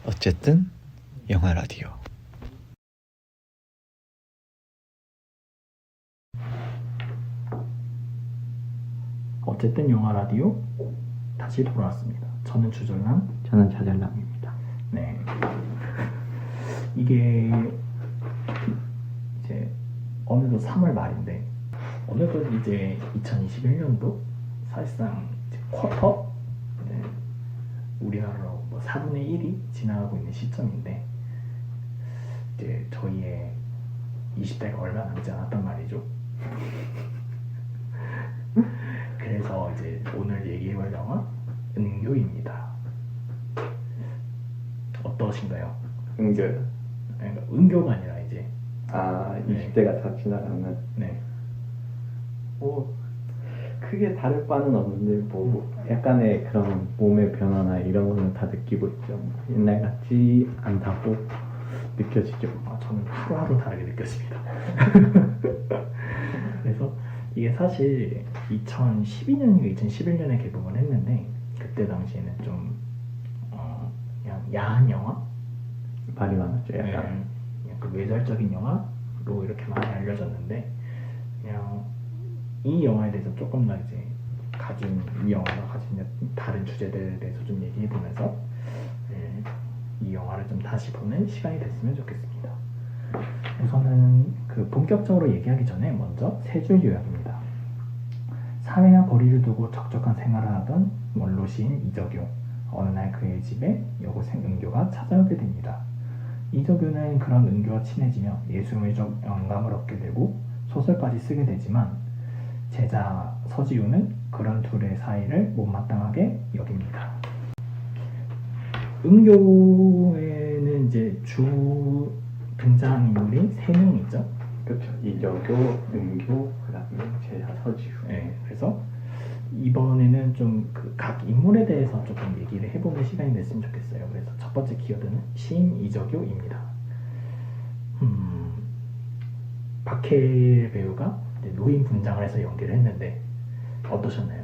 어쨌든 영화 라디오. 어쨌든 영화 라디오 다시 돌아왔습니다. 저는 주절남, 저는 자잘남입니다. 네. 이게 이제 어느덧 3월 말인데 어느덧 이제 2021년도 사실상 이제 쿼터, 네. 우리나라로 뭐 4분의 1이 지나가고 있는 시점인데 이제 저희의 20대가 얼마 남지 않았단 말이죠. 그래서 이제 오늘 얘기해볼 영화 은교입니다. 어떠신가요? 은교요? 그러니까 은교가 아니라 이제 20대가 다 지나가면 네. 뭐 크게 다를 바는 없는데 뭐 약간의 그런 몸의 변화나 이런 거는 다 느끼고 있죠. 옛날 같지 않다고 느껴지죠. 저는 하루하루 다르게 느껴집니다. 그래서 이게 사실 2012년인가 2011년에 개봉을 했는데 그때 당시에는 좀 그냥 야한 영화? 말이 많았죠. 약간 그 외설적인 영화로 이렇게 많이 알려졌는데 그냥 이 영화에 대해서 조금 더 이제 이 영화가 가진 다른 주제들에 대해서 좀 얘기해보면서 이 영화를 좀 다시 보는 시간이 됐으면 좋겠습니다. 우선은 그 본격적으로 얘기하기 전에 먼저 세 줄 요약입니다. 사회와 거리를 두고 적적한 생활을 하던 원로 시인 이적용. 어느 날 그의 집에 여고생 은교가 찾아오게 됩니다. 이적용은 그런 은교와 친해지며 예술적 영감을 얻게 되고 소설까지 쓰게 되지만 제자 서지우는 그런 둘의 사이를 못마땅하게 여깁니다. 은교에는 이제 주 등장인물이 3명이죠. 그렇죠. 이적교, 은교, 그다음에 제자 서지우. 네, 그래서 이번에는 좀 그 각 인물에 대해서 조금 얘기를 해보는 시간이 됐으면 좋겠어요. 그래서 첫 번째 키워드는 시인 이적효입니다. 박해일 배우가 노인 분장을 해서 연기를 했는데 어떠셨나요?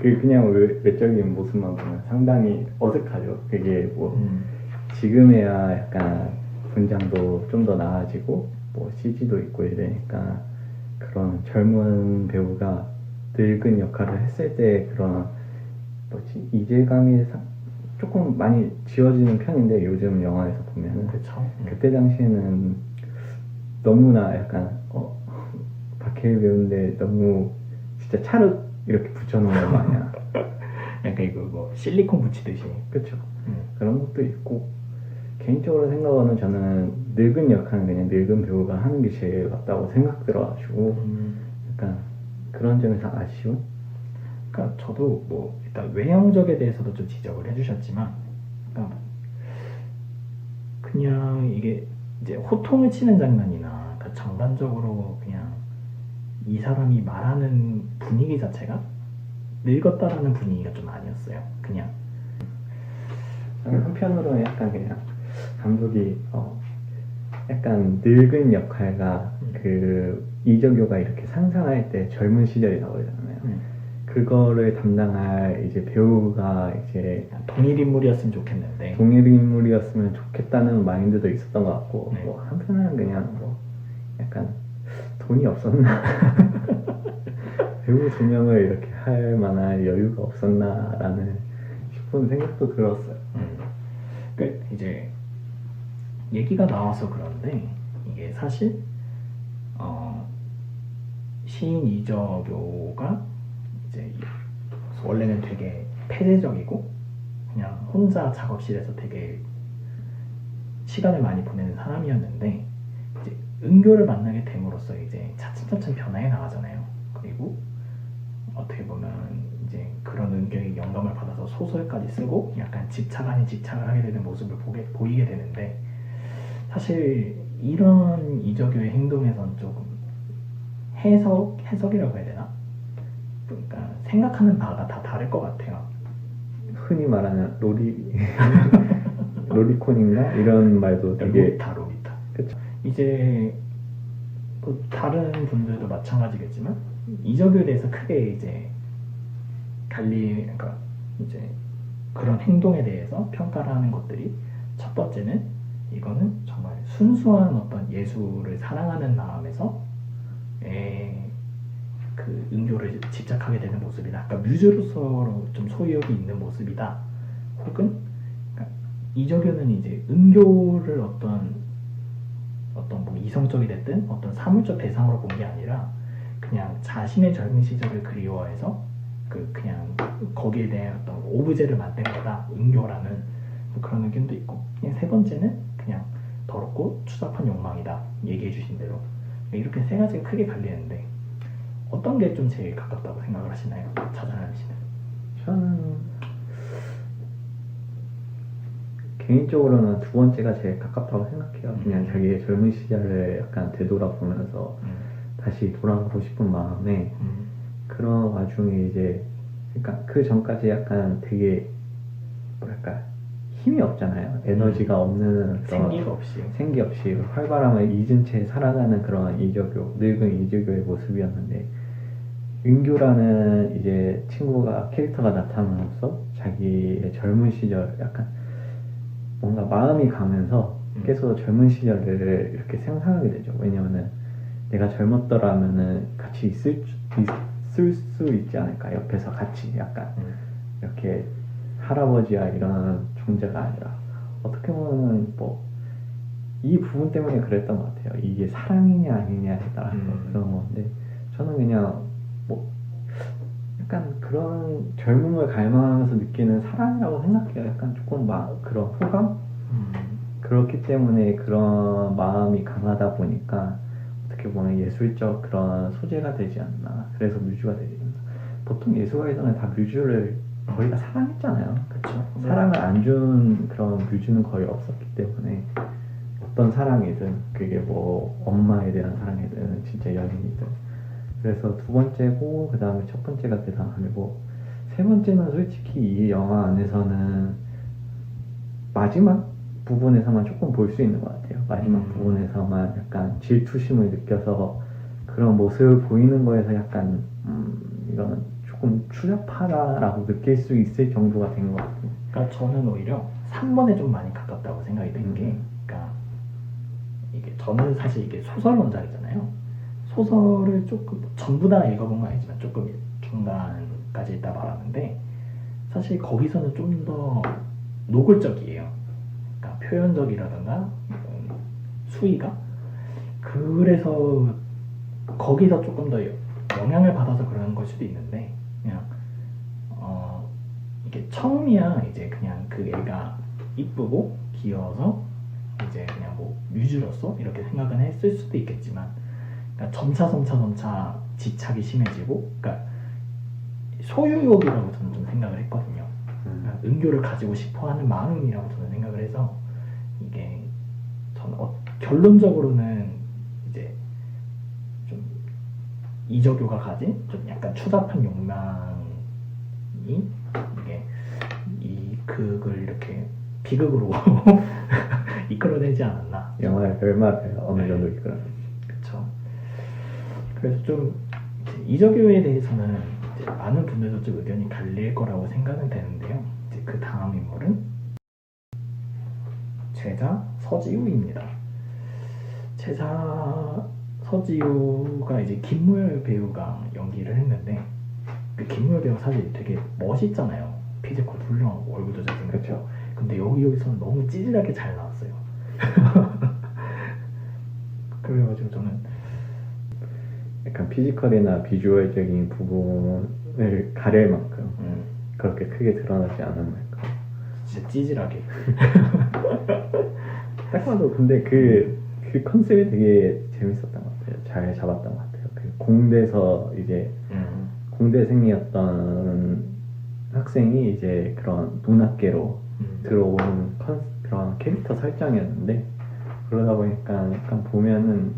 그냥 외적인 모습만 보면 상당히 어색하죠. 그게 뭐 지금에야 약간 분장도 좀 더 나아지고 뭐 CG도 있고 이러니까 그런 젊은 배우가 늙은 역할을 했을 때 그런 뭐지 이질감이 조금 많이 지워지는 편인데 요즘 영화에서 보면은 그렇죠. 그때 당시에는 너무나 약간 박해일 배우인데 너무 진짜 찰흙 이렇게 붙여놓은 거 아니야. 약간 이거 뭐 실리콘 붙이듯이. 그렇죠. 그런 것도 있고 개인적으로 생각하는 저는 늙은 역할은 그냥 늙은 배우가 하는 게 제일 맞다고 생각 들어가지고 약간 그런 점에서 아쉬운? 그러니까 저도 뭐 일단 외형적에 대해서도 좀 지적을 해주셨지만 그러니까 그냥 이게 이제 호통을 치는 장면이나 그러니까 전반적으로 그냥 이 사람이 말하는 분위기 자체가 늙었다라는 분위기가 좀 아니었어요. 그냥 한편으로는 약간 그냥 감독이 약간 늙은 역할과 그 이적효가 이렇게 상상할 때 젊은 시절이 나오잖아요. 그거를 담당할 이제 배우가 이제 동일 인물이었으면 좋겠는데 동일 인물이었으면 좋겠다는 마인드도 있었던 것 같고 네. 뭐 한편으로는 그냥 뭐 약간 돈이 없었나 배우 2명을 이렇게 할 만한 여유가 없었나라는 싶은 생각도 들었어요. 그 이제 얘기가 나와서 그런데 이게 사실 시인 이적효가 이제 원래는 되게 폐쇄적이고 그냥 혼자 작업실에서 되게 시간을 많이 보내는 사람이었는데 이제 은교를 만나게 됨으로써 이제 차츰차츰 변화해 나가잖아요. 그리고 어떻게 보면 이제 그런 은교의 영감을 받아서 소설까지 쓰고 약간 집착 아닌 집착을 하게 되는 모습을 보이게 되는데 사실 이런 이적효의 행동에선 조금 해석이라고 해야 되나? 그러니까 생각하는 바가 다 다를 것 같아요. 흔히 말하는 로리콘인가 이런 말도 되게 로리타. 그쵸. 이제 뭐 다른 분들도 마찬가지겠지만 이적효에 대해서 크게 이제 그러니까 이제 그런 행동에 대해서 평가를 하는 것들이 첫 번째는 이거는 정말 순수한 어떤 예술을 사랑하는 마음에서 그 은교를 집착하게 되는 모습이다. 그러니까 뮤즈로서 좀 소유욕이 있는 모습이다. 혹은 그러니까 이적유는 이제 은교를 어떤 뭐 이성적이 됐든 어떤 사물적 대상으로 본 게 아니라 그냥 자신의 젊은 시절을 그리워해서 그냥 거기에 대한 어떤 오브제를 만든 거다. 은교라는 뭐 그런 의견도 있고, 그냥 세 번째는 그냥 더럽고 추잡한 욕망이다. 얘기해 주신 대로 이렇게 세 가지가 크게 갈리는데 어떤 게 좀 제일 가깝다고 생각을 하시나요? 차장하는 씨는? 저는 개인적으로는 두 번째가 제일 가깝다고 생각해요. 그냥 자기의 젊은 시절을 약간 되돌아보면서 다시 돌아가고 싶은 마음에 그런 와중에 이제 그러니까 그 전까지 약간 되게 뭐랄까 힘이 없잖아요. 에너지가 없는 생기 없이 활발함을 잊은 채 살아가는 그런 늙은 이적교의 모습이었는데, 윤교라는 이제 친구가 캐릭터가 나타나면서 자기의 젊은 시절 약간 뭔가 마음이 가면서 계속 젊은 시절을 이렇게 생각하게 되죠. 왜냐면은 내가 젊었더라면은 같이 있을 수 있지 않을까, 옆에서 같이 약간 이렇게 할아버지와 이런 존재가 아니라 어떻게 보면 뭐 이 부분 때문에 그랬던 것 같아요. 이게 사랑이냐 아니냐에 따라서 그런 건데, 저는 그냥 뭐 약간 그런 젊음을 갈망하면서 느끼는 사랑이라고 생각해요. 약간 조금 그런 호감? 그렇기 때문에 그런 마음이 강하다 보니까 어떻게 보면 예술적 그런 소재가 되지 않나. 그래서 뮤즈가 되지 않나. 보통 예술가에서는 다 뮤즈를 거의 다 사랑했잖아요. 그렇죠. 사랑을 안 준 그런 뮤즈는 거의 없었기 때문에 어떤 사랑이든 그게 뭐 엄마에 대한 사랑이든 진짜 연인이든. 그래서 두 번째고 그 다음에 첫 번째가 대단하고, 세 번째는 솔직히 이 영화 안에서는 마지막 부분에서만 조금 볼 수 있는 것 같아요. 마지막 부분에서만 약간 질투심을 느껴서 그런 모습을 보이는 거에서 약간 이거는 조금 추잡하다라고 느낄 수 있을 정도가 된 것 같아요. 그러니까 저는 오히려 3번에 좀 많이 가깝다고 생각이 된 게, 그러니까 이게 저는 사실 이게 소설 원작이잖아요. 소설을 조금 전부 다 읽어본 건 아니지만 조금 중간까지 있다 말하는데, 사실 거기서는 좀 더 노골적이에요. 그러니까 표현적이라든가 수위가, 그래서 거기서 조금 더 영향을 받아서 그러는 걸 수도 있는데, 그냥 이게 처음이야 이제 그냥 그 애가 이쁘고 귀여워서 이제 그냥 뭐 뮤즈로서 이렇게 생각은 했을 수도 있겠지만, 그러니까 점차 집착이 심해지고, 그러니까 소유욕이라고 저는 좀 생각을 했거든요. 그러니까 은교를 가지고 싶어하는 마음이라고 저는 생각을 해서, 이게 저는 결론적으로는 이제 좀 이적유가 가진 좀 약간 추잡한 욕망이 이게 그걸 이렇게 비극으로 이끌어내지 않았나. 영화의 결말을 어느 정도 이끌어. 그렇죠. 그래서 좀 이적유에 대해서는 이제 많은 분들도 좀 의견이 갈릴 거라고 생각은 되는데요. 이제 그 다음 인물은 제자 서지우입니다. 제자 서지우가 이제 김무열 배우가 연기를 했는데, 그 김무열 배우 사실 되게 멋있잖아요. 피지컬 훌륭하고 얼굴도 잘생겼고. 그렇죠. 근데 여기서는 너무 찌질하게 잘 나왔어요. 그래가지고 저는 약간 피지컬이나 비주얼적인 부분을 가릴 만큼 그렇게 크게 드러나지 않은 만큼 진짜 찌질하게. 딱 봐도 근데 그 컨셉이 되게 재밌었던 것 같아요. 잘 잡았던 것 같아요. 그 공대에서 이제 공대생이었던 학생이 이제 그런 문학계로 들어오는 그런 캐릭터 설정이었는데, 그러다 보니까 약간 보면은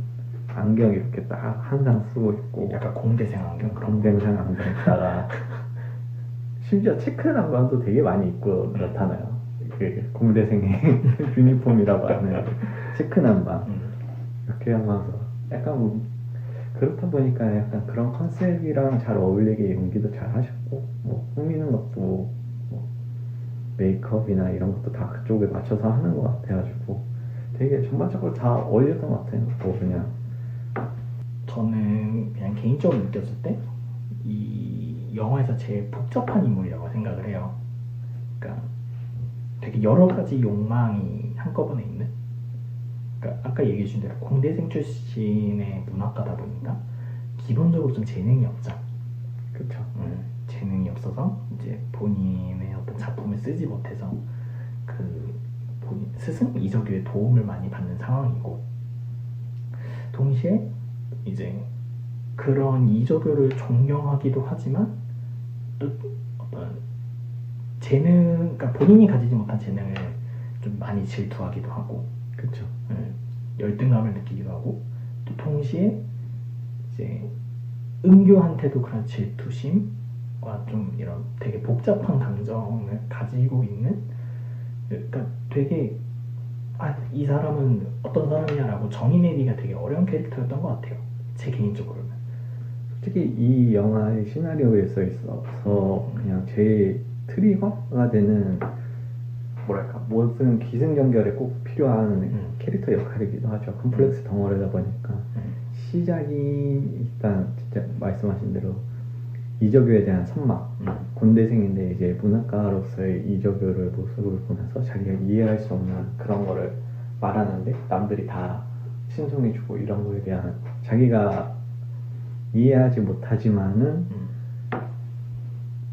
안경 이렇게 딱 항상 쓰고 있고, 약간 공대생 안경, 그런 공대생 안경 있다가 심지어 체크난방도 되게 많이 입고 그렇잖아요. 그 공대생의 유니폼이라고 하는 체크난방 이렇게 하면서 약간 뭐 그렇다 보니까 약간 그런 컨셉이랑 잘 어울리게 연기도 잘 하셨고, 뭐 꾸미는 것도 뭐 메이크업이나 이런 것도 다 그쪽에 맞춰서 하는 것 같아가지고 되게 전반적으로 다 어울렸던 것 같아요. 뭐 그냥 저는 그냥 개인적으로 느꼈을 때 이 영화에서 제일 복잡한 인물이라고 생각을 해요. 그러니까 되게 여러 가지 욕망이 한꺼번에 있는. 그러니까 아까 얘기해 준 대로 공대생 출신의 문학가다 보니까 기본적으로 좀 재능이 없죠. 그쵸. 재능이 없어서 이제 본인의 어떤 작품을 쓰지 못해서 그 본인 스승 이적유의 도움을 많이 받는 상황이고, 동시에 이제 그런 이적유를 존경하기도 하지만 또 어떤 재능, 그러니까 본인이 가지지 못한 재능을 좀 많이 질투하기도 하고, 그쵸. 열등감을 느끼기도 하고, 또 동시에 이제 은교한테도 그런 질투심과 좀 이런 되게 복잡한 감정을 가지고 있는, 그러니까 되게 이 사람은 어떤 사람이냐라고 정의 내리기가 되게 어려운 캐릭터였던 것 같아요. 제 개인적으로는. 솔직히 이 영화의 시나리오에 있어서 그냥 제일 트리거가 되는 뭐랄까 모든 기승전결에 꼭 필요한 캐릭터 역할이기도 하죠. 컴플렉스 덩어리다 보니까 시작이 일단 진짜 말씀하신 대로 이적유에 대한 선망, 곤대생인데 이제 문학가로서의 이적유를 모습을 보면서 자기가 이해할 수 없는 그런 거를 말하는데 남들이 다 신송해주고 이런 거에 대한 자기가 이해하지 못하지만은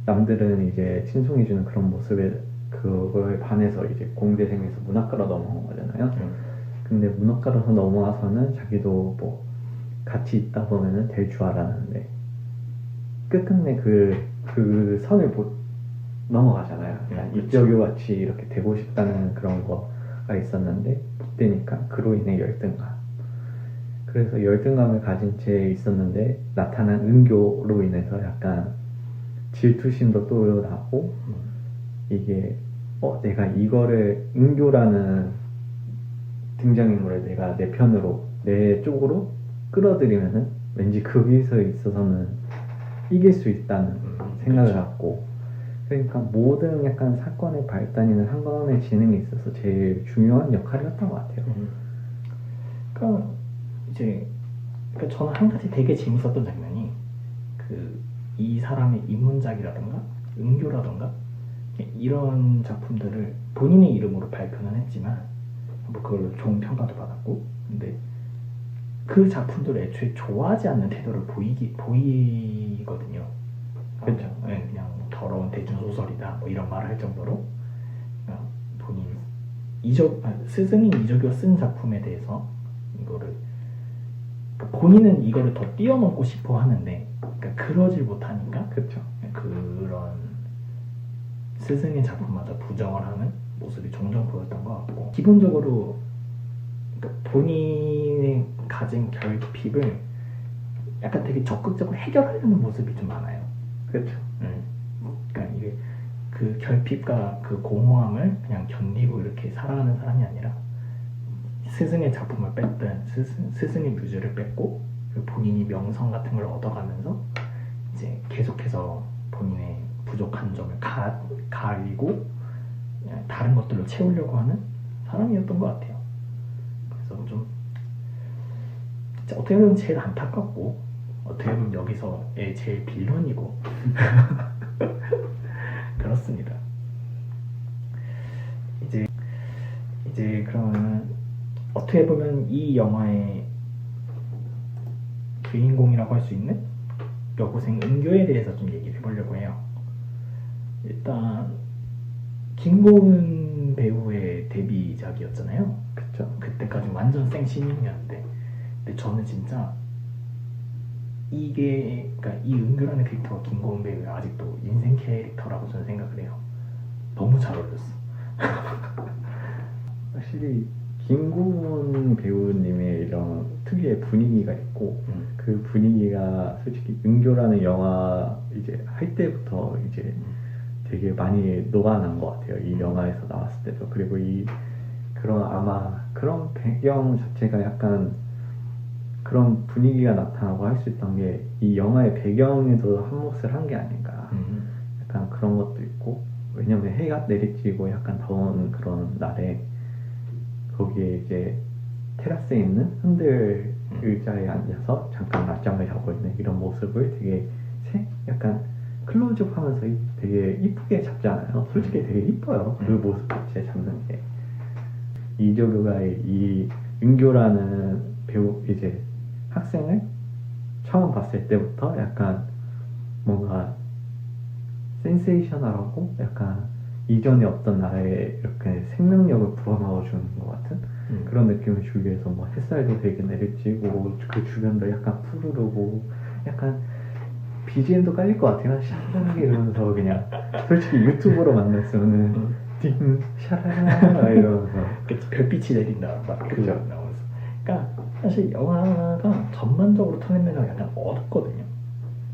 남들은 이제 칭송해주는 그런 모습에 그거에 반해서 이제 공대생에서 문학가로 넘어온 거잖아요. 근데 문학가로서 넘어와서는 자기도 뭐 같이 있다 보면은 될 줄 알았는데 끝끝내 그 선을 못 넘어가잖아요. 이적유 같이 이렇게 되고 싶다는 그런 거가 있었는데 못 되니까 그로 인해 열등감. 그래서 열등감을 가진 채 있었는데 나타난 은교로 인해서 약간 질투심도 또 나고 이게 내가 이거를 은교라는 등장인물을 내가 내 편으로 내 쪽으로 끌어들이면은 왠지 거기서 있어서는 이길 수 있다는 생각을 갖고, 그러니까 모든 약간 사건의 발단이나 사건의 진행에 있어서 제일 중요한 역할이었던 것 같아요. 그러니까 저는 한 가지 되게 재밌었던 장면이 이 사람의 입문작이라던가 은교라던가 이런 작품들을 본인의 이름으로 발표는 했지만 뭐 그걸로 좋은 평가도 받았고, 근데 그 작품들을 애초에 좋아하지 않는 태도를 보이거든요. 그렇죠. 그냥 더러운 대중소설이다 뭐 이런 말을 할 정도로 본인 스승인 이적유가 쓴 작품에 대해서 이거를 본인은 이거를 더 뛰어넘고 싶어 하는데 그러니까 그러질 못하니까 그렇죠. 그런 스승의 작품마저 부정을 하는 모습이 종종 보였던 것 같고, 기본적으로 그러니까 본인의 가진 결핍을 약간 되게 적극적으로 해결하려는 모습이 좀 많아요. 그렇죠. 그러니까 이게 그 결핍과 그 공허함을 그냥 견디고 이렇게 살아가는 사람이 아니라 스승의 작품을 뺐든 스승의 뮤즈를 뺐고 본인이 명성 같은 걸 얻어가면서 이제 계속해서 본인의 부족한 점을 가리고 다른 것들로 채우려고 하는 사람이었던 것 같아요. 그래서 좀 진짜 어떻게 보면 제일 안타깝고 어떻게 보면 여기서의 제일 빌런이고 그렇습니다. 이제 그러면 어떻게 보면 이 영화의 주인공이라고 할 수 있는 여고생 은교에 대해서 좀 얘기를 해보려고 해요. 일단 김고은 배우의 데뷔작이었잖아요. 그쵸. 그때까지 완전 생신인이었는데, 근데 저는 진짜 그러니까 이 은교라는 캐릭터가 김고은 배우의 아직도 인생 캐릭터라고 저는 생각을 해요. 너무 잘 어울렸어. 확실히 김고은 배우님의 이런 특유의 분위기가 있고 그 분위기가 솔직히 은교라는 영화 이제 할 때부터 이제 되게 많이 녹아난 것 같아요. 이 영화에서 나왔을 때도. 그리고 그런 아마 그런 배경 자체가 약간 그런 분위기가 나타나고 할 수 있던 게 이 영화의 배경에도 한 몫을 한 게 아닌가. 약간 그런 것도 있고, 왜냐면 해가 내리쬐고 약간 더운 그런 날에 거기에 이제 테라스에 있는 흔들 의자에 앉아서 잠깐 낮잠을 자고 있는 이런 모습을 되게 약간 클로즈업 하면서 되게 이쁘게 잡잖아요. 솔직히 되게 이뻐요. 그 모습 자체 잡는 게. 이조교가 이 은교라는 배우 이제 학생을 처음 봤을 때부터 약간 뭔가 센세이셔널하고 약간 이전에 없던 나라에 이렇게 생명력을 불어넣어 주는 것 같은 그런 느낌을 주기 위해서 뭐 햇살도 되게 내리쬐고 그 주변도 약간 푸르르고 약간 BGM도 깔릴 것 같아요. 샤라라게 이러면서 그냥 솔직히 유튜브로 만났으면은 띵 샤라라 이러면서 그치, 별빛이 내린다 막 그죠. 나오면서. 그러니까 사실 영화가 전반적으로 톤앤매너가 약간 어둡거든요.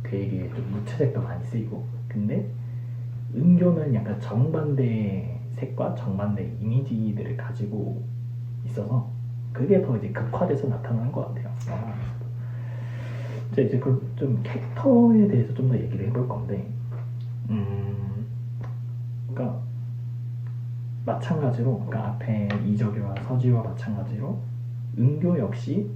되게 좀 무채색도 많이 쓰이고. 근데 은교는 약간 정반대 색과 정반대 이미지들을 가지고 있어서 그게 더 이제 극화돼서 나타나는 것 같아요. 영화 안에서도. 이제 좀 캐릭터에 대해서 좀 더 얘기를 해볼 건데, 그러니까 마찬가지로, 그러니까 앞에 이적유와 서지와 마찬가지로 은교 역시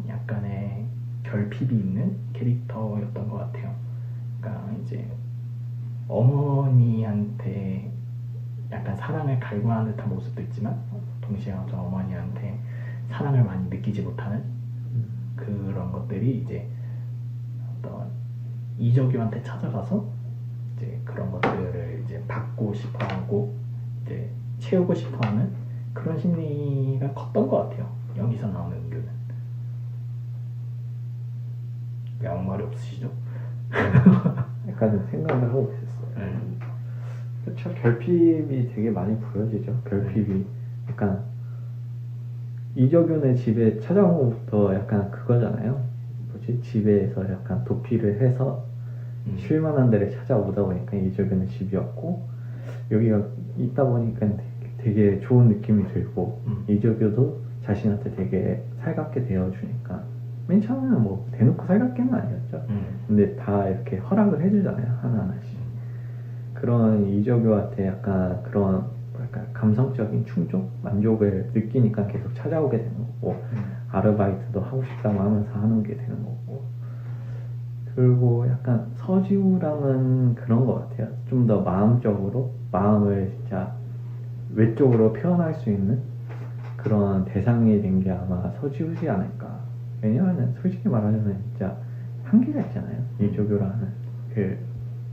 약간의 결핍이 있는 캐릭터였던 것 같아요. 그러니까 이제 어머니한테 약간 사랑을 갈구하는 듯한 모습도 있지만 동시에 어떤 어머니한테 사랑을 많이 느끼지 못하는 그런 것들이 이제 어떤 이적유한테 찾아가서 이제 그런 것들을 이제 받고 싶어하고 이제 채우고 싶어하는 그런 심리가 컸던 것 같아요. 여기서 나오는 은교는. 왜 아무 말이 없으시죠? 약간 생각을 하고 있었어요. 그렇죠. 결핍이 되게 많이 보여지죠. 결핍이 약간 이적윤의 집에 찾아온 것부터 약간 그거잖아요. 뭐지? 집에서 약간 도피를 해서 쉴만한 데를 찾아오다 보니까 이적윤의 집이었고 여기가 있다 보니까 되게 좋은 느낌이 들고 이적유도 자신한테 되게 살갑게 대해주니까 맨 처음에는 뭐 대놓고 살갑게는 아니었죠. 근데 다 이렇게 허락을 해주잖아요. 하나하나씩. 그런 이적유한테 약간 그런 뭐랄까 감성적인 충족? 만족을 느끼니까 계속 찾아오게 되는 거고 아르바이트도 하고 싶다고 하면서 하는 게 되는 거고 그리고 약간 서지우랑은 그런 것 같아요. 좀 더 마음적으로 마음을 진짜 외적으로 표현할 수 있는 그런 대상이 된 게 아마 서지우지 않을까. 왜냐하면 솔직히 말하자면 진짜 한계가 있잖아요. 이조교라는 그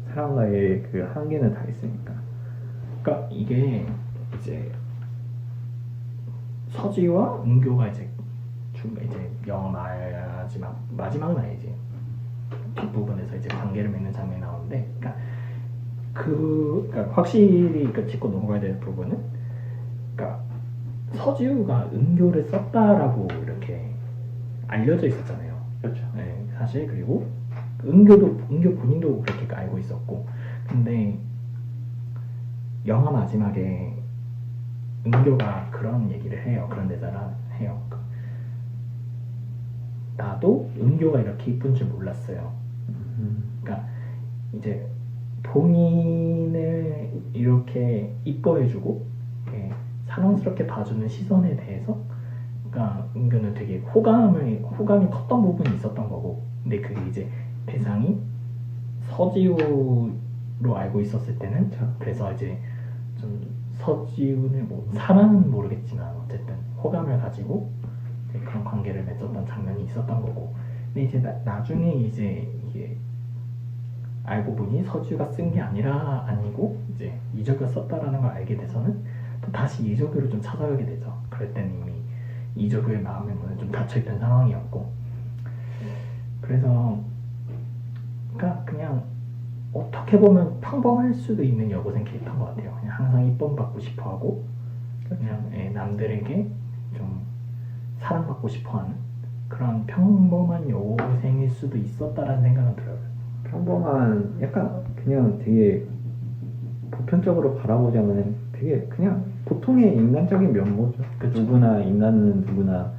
사람과의 그 한계는 다 있으니까. 그러니까 이게 이제 서지와 은교가 이제 영화 마지막은 아니지. 뒷부분에서 이제 관계를 맺는 장면이 나오는데, 그러니까 확실히 짚고 넘어가야 될 부분은, 그러니까 서지우가 은교를 썼다라고 이렇게 알려져 있었잖아요. 그렇죠. 네, 사실 그리고 은교 본인도 그렇게 알고 있었고, 근데 영화 마지막에 은교가 그런 얘기를 해요. 그런 대사를 해요. 나도 은교가 이렇게 이쁜 줄 몰랐어요. 그러니까 이제 본인을 이렇게 이뻐해주고 사랑스럽게 봐주는 시선에 대해서 그러니까 은교는 되게 호감이 컸던 부분이 있었던 거고, 근데 그게 이제 대상이 서지우로 알고 있었을 때는 그래서 이제 좀 서지우를 뭐 사랑은 모르겠지만 어쨌든 호감을 가지고 그런 관계를 맺었던 장면이 있었던 거고, 근데 이제 나중에 이제 이게 알고 보니 서지우가 쓴 게 아니고 이제 이적유가 썼다라는 걸 알게 돼서는 또 다시 이적유를 좀 찾아가게 되죠. 그럴 때는 이미 이적유의 마음의 문은 좀 닫혀있던 상황이었고, 그래서 그냥 어떻게 보면 평범할 수도 있는 여고생 캐릭터인 것 같아요. 그냥 항상 이쁨 받고 싶어하고 그냥 남들에게 좀 사랑받고 싶어하는 그런 평범한 여고생일 수도 있었다라는 생각은 들어요. 평범한 약간 그냥 되게 보편적으로 바라보자면 되게 그냥 보통의 인간적인 면모죠. 그쵸. 누구나 인간은 누구나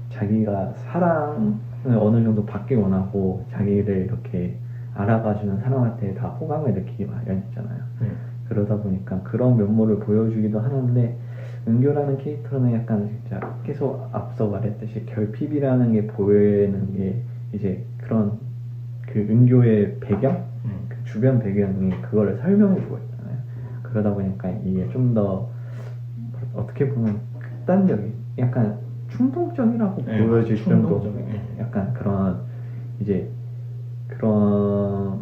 자기가 사랑을 어느 정도 받기 원하고 자기를 이렇게 알아봐주는 사람한테 다 호감을 느끼기 마련이잖아요. 그러다 보니까 그런 면모를 보여주기도 하는데 은교라는 캐릭터는 약간 진짜 계속 앞서 말했듯이 결핍이라는 게 보이는 게 이제 그런 그 은교의 배경, 그 주변 배경이 그거를 설명해주고 있잖아요. 그러다 보니까 이게 좀 더 어떻게 보면 극단적인, 약간 충동적이라고 네, 보여질 정도, 충동적인. 약간 그런 이제 그런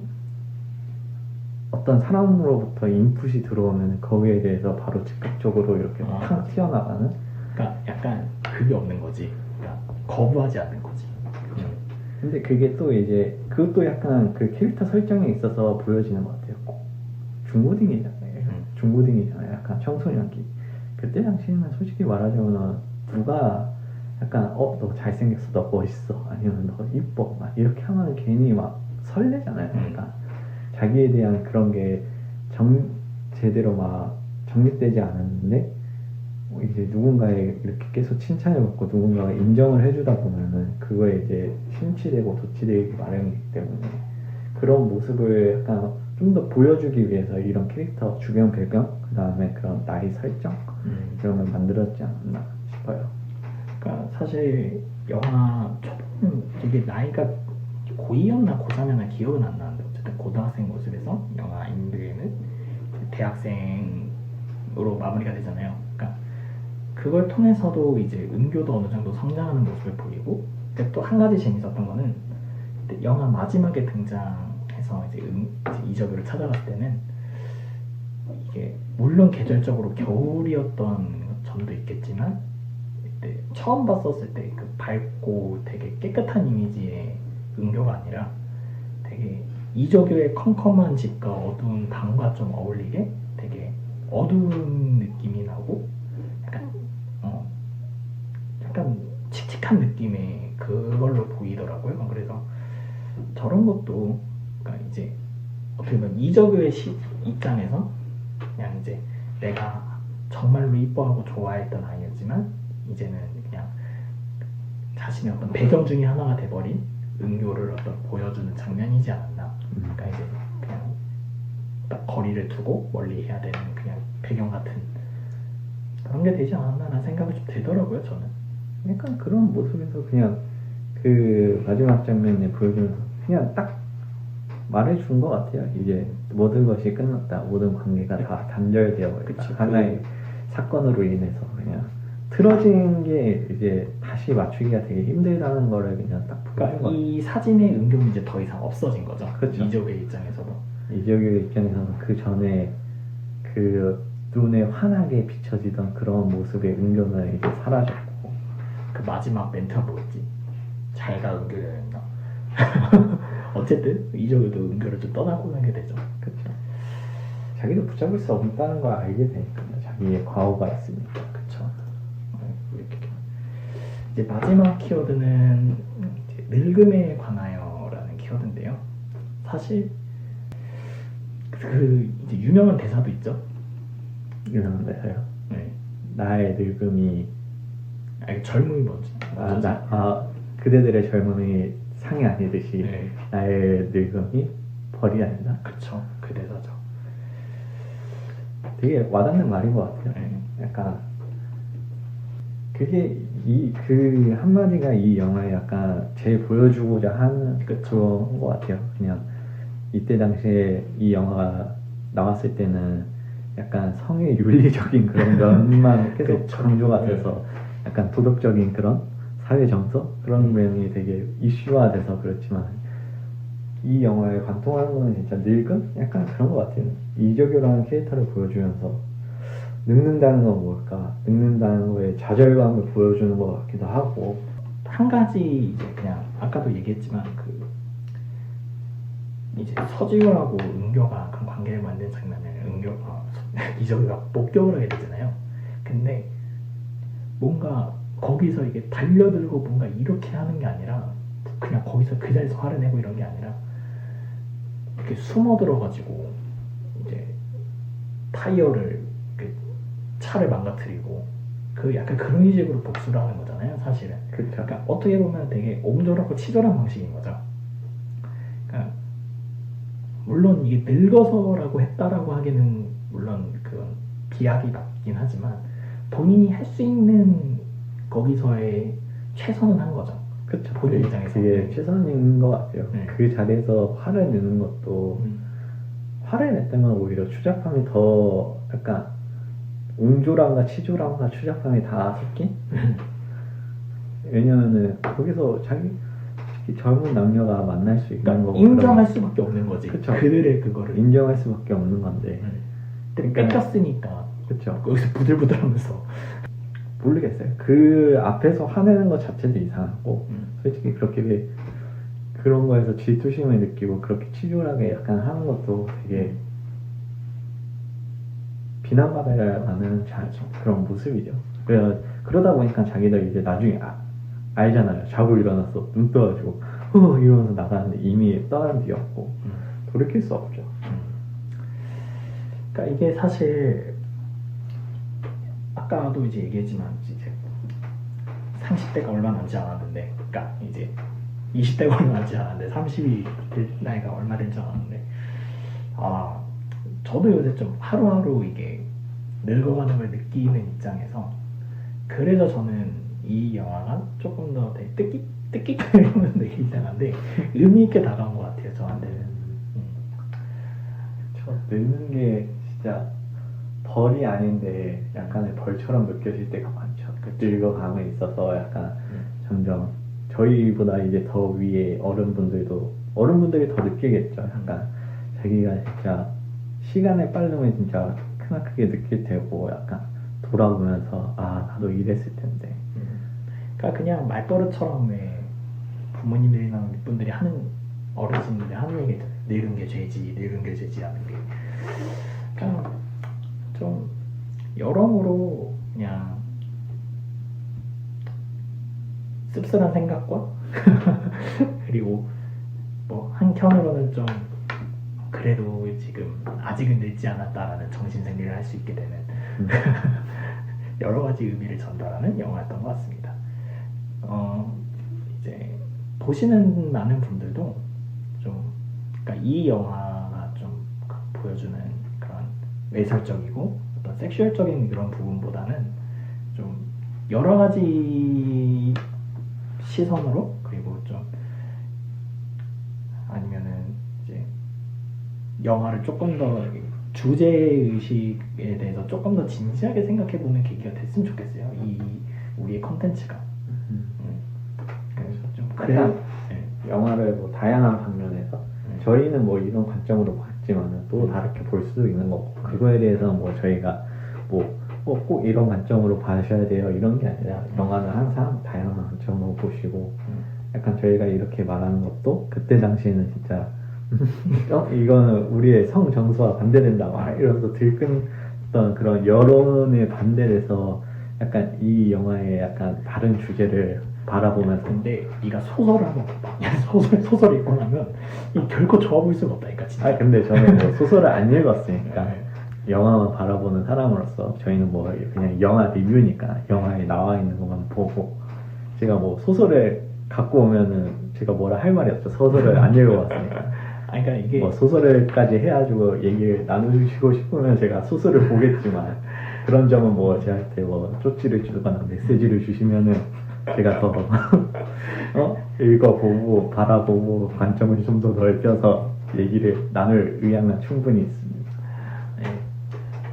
어떤 사람으로부터 인풋이 들어오면 거기에 대해서 바로 즉각적으로 이렇게 탁 튀어나가는. 그러니까 약간 그게 없는 거지. 그러니까 거부하지 않는 거지. 근데 그게 또 이제 그것도 약간 그 캐릭터 설정에 있어서 보여지는 것 같아요. 중고딩이잖아요. 중고딩이잖아요. 약간 청소년기. 그때 당시에는 솔직히 말하자면 누가 약간 너 잘생겼어, 너 멋있어, 아니면 너 이뻐 막 이렇게 하면 괜히 막 설레잖아요. 그러니까 자기에 대한 그런 게 제대로 막 정립되지 않았는데 이제 누군가에 이렇게 계속 칭찬을 받고 누군가가 인정을 해주다 보면은 그거에 이제 심취되고 도취되기 마련이기 때문에 그런 모습을 약간 좀 더 보여주기 위해서 이런 캐릭터 주변 배경, 그 다음에 그런 나이 설정 이런 걸 만들었지 않았나 싶어요. 그러니까 사실 영화 초반 이게 나이가 고2였나 고3이었나 기억은 안 나는데 어쨌든 고등학생 모습에서 영화 인드는 대학생으로 마무리가 되잖아요. 그러니까 그걸 통해서도 이제 은교도 어느 정도 성장하는 모습을 보이고, 또 한 가지 재밌었던 거는 영화 마지막에 등장해서 이제 이적을 찾아갔을 때는 이게 물론 계절적으로 겨울이었던 점도 있겠지만 그때 처음 봤었을 때 그 밝고 되게 깨끗한 이미지의 은교가 아니라 되게 이조교의 컴컴한 집과 어두운 방과 좀 어울리게 되게 어두운 느낌이 나고 약간 칙칙한 느낌의 그걸로 보이더라고요. 그래서 저런 것도 그러니까 이제 어떻게 보면 이적의 입장에서 그냥 이제 내가 정말로 이뻐하고 좋아했던 아이였지만 이제는 그냥 자신의 어떤 배경 중에 하나가 돼버린 은교를 어떤 보여주는 장면이지 않았나. 그러니까 이제 그냥 딱 거리를 두고 멀리 해야 되는 그냥 배경 같은 그런 게 되지 않았나라는 생각이 좀 들더라고요, 저는. 약간 그런 모습에서 그냥 그 마지막 장면에 보여주면서 그냥 딱 말해준 것 같아요. 이제 모든 것이 끝났다, 모든 관계가 다 단절되어 버렸다. 하나의 사건으로 인해서 그냥 틀어진 게 이제 다시 맞추기가 되게 힘들다는 거를 그냥 딱 보여준 것 같아요. 이 사진의 은교는 이제 더 이상 없어진 거죠. 그렇죠. 이적의 입장에서도. 이적의 입장에서는 그 전에 그 눈에 환하게 비춰지던 그런 모습의 은교는 이제 사라졌고, 그 마지막 멘트가 뭐였지? 잘가 은교였나? 어쨌든 이적에도 은교를 좀 떠나고 가게 되죠. 그렇죠. 자기도 붙잡을 수 없다는 걸 알게 되니까 자기의 과거가 있으니까. 그렇죠. 이렇게 이제 마지막 키워드는 이제 늙음에 관하여라는 키워드인데요. 사실 그 이제 유명한 대사도 있죠. 유명한 대사요. 네. 나의 늙음이 아니, 젊음이 뭔지. 그대들의 젊음이 상이 아니듯이 네. 나의 늙음이 벌이 아니다. 그렇죠. 그 대사죠. 되게 와닿는 말인 것 같아요. 네. 약간 그게 그 한마디가 이 영화에 약간 제일 보여주고자 하는 그런 것 같아요. 그냥 이때 당시에 이 영화가 나왔을 때는 약간 성의 윤리적인 그런 면만 계속 강조가 돼서 약간 도덕적인 그런 사회 정서 그런 면이 되게 이슈화돼서 그렇지만 이 영화에 관통하는 거는 진짜 늙음? 약간 그런 것 같아요. 이적유라는 캐릭터를 보여주면서 늙는다는 건 뭘까? 늙는다는 거에 좌절감을 보여주는 것 같기도 하고, 한 가지 이제 그냥 아까도 얘기했지만 그 이제 서지우하고 은교가 그런 관계를 만든 장면을 이적유가 목격을 하게 되잖아요. 근데 뭔가 거기서 이게 달려들고 뭔가 이렇게 하는 게 아니라 그냥 거기서 그 자리에서 화를 내고 이런 게 아니라 이렇게 숨어들어가지고 이제 타이어를 차를 망가뜨리고 그 약간 그런 식으로 복수를 하는 거잖아요, 사실은. 그렇죠. 그러니까 어떻게 보면 되게 옹졸하고 치졸한 방식인 거죠. 그러니까 물론 이게 늙어서라고 했다라고 하기는 물론 그건 비약이 맞긴 하지만 본인이 할 수 있는 거기서의 최선은 한 거죠. 그쵸. 본인 입장에서. 그게 최선인 것 같아요. 네. 그 자리에서 화를 내는 것도 화를 냈다면 오히려 추잡함이 더 약간 옹졸함과 치졸함과 추잡함이 다 섞인? 왜냐면은 거기서 자기 솔직히 젊은 남녀가 만날 수 있는 그러니까 거고 인정할 수밖에 없는 거지. 그쵸. 그들의 그거를. 인정할 수밖에 없는 건데 근데 그러니까- 뺏겼으니까 그쵸. 거기서 부들부들하면서 모르겠어요. 그 앞에서 화내는 것 자체도 이상하고 솔직히 그렇게 왜 그런 거에서 질투심을 느끼고 그렇게 치졸하게 약간 하는 것도 되게 비난받아야 하는 그런 모습이죠. 그러다 보니까 자기들 이제 나중에 알잖아요. 자고 일어나서 눈 떠가지고 이러면서 나가는데 이미 떠난 뒤였고 돌이킬 수 없죠. 그러니까 이게 사실 아까도 이제 얘기했지만 이제 30대가 얼마 남지 않았는데, 그러니까 이제 20대가 얼마 남지 않았는데 30이 될 나이가 얼마 되지 않았는데, 저도 요새 좀 하루하루 이게 늙어가는 걸 느끼는 입장에서 그래서 저는 이 영화가 조금 더 되게 뜻깊게 되게 이상한데 의미 있게 다가온 것 같아요, 저한테는. 저 늙는 게 진짜 벌이 아닌데 약간의 벌처럼 느껴질 때가 많죠. 늙어감에 있어서 약간 점점 저희보다 이제 더 위에 어른분들이 더 느끼겠죠. 약간 자기가 진짜 시간의 빠름을 진짜 크나크게 느낄 테고 약간 돌아보면서 나도 이랬을 텐데. 그러니까 그냥 말버릇처럼 왜 부모님들이나 윗분들이 하는 어르신들이 하는 얘기 있잖아요. 늙은 게 죄지 하는 게. 그냥 좀 여러모로 그냥 씁쓸한 생각과 그리고 뭐 한켠으로는 좀 그래도 지금 아직은 늙지 않았다라는 정신생리를 할 수 있게 되는 여러 가지 의미를 전달하는 영화였던 것 같습니다. 이제 보시는 많은 분들도 좀, 그러니까 이 영화가 좀 보여주는 그런 외설적이고 어떤 섹슈얼적인 그런 부분보다는 좀 여러 가지 시선으로, 그리고 좀 아니면은 이제 영화를 조금 더 주제 의식에 대해서 조금 더 진지하게 생각해 보는 계기가 됐으면 좋겠어요. 이 우리의 컨텐츠가. 그래서 좀 그냥 네. 영화를 뭐 다양한 방면에서 저희는 뭐 이런 관점으로 봤지만은 또 다르게 볼 수도 있는 거고, 그거에 대해서는 뭐 저희가 꼭 이런 관점으로 봐셔야 돼요 이런 게 아니라 영화는 항상 다양한 관점으로 보시고 약간 저희가 이렇게 말하는 것도 그때 당시에는 진짜 이거는 우리의 성정서와 반대된다 막 이러면서 들끓던 그런 여론에 반대돼서 약간 이 영화의 약간 다른 주제를 바라보면서. 근데 네가 소설을 한번 봐봐. 소설 읽고 나면 이 결코 좋아 보일 수가 없다니까 진짜. 근데 저는 뭐 소설을 안 읽었으니까 영화만 바라보는 사람으로서 저희는 뭐 그냥 영화 리뷰니까 영화에 나와 있는 것만 보고, 제가 뭐 소설을 갖고 오면은 제가 뭐라 할 말이 없죠. 소설을 안 읽어봤으니까. 그러니까 이게 뭐 소설을까지 해가지고 얘기를 나누시고 싶으면 제가 소설을 보겠지만 그런 점은 뭐 저한테 뭐 쪽지를 주거나 메시지를 주시면은 제가 더 읽어보고 바라보고 관점을 좀 더 넓혀서 얘기를 나눌 의향은 충분히 있습니다. 네.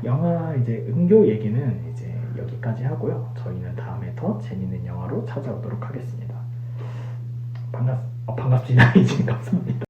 영화 이제 은교 얘기는 이제 여기까지 하고요. 저희는 다음에 더 재밌는 영화로 찾아오도록 하겠습니다. 반갑습니다. 이제 감사합니다.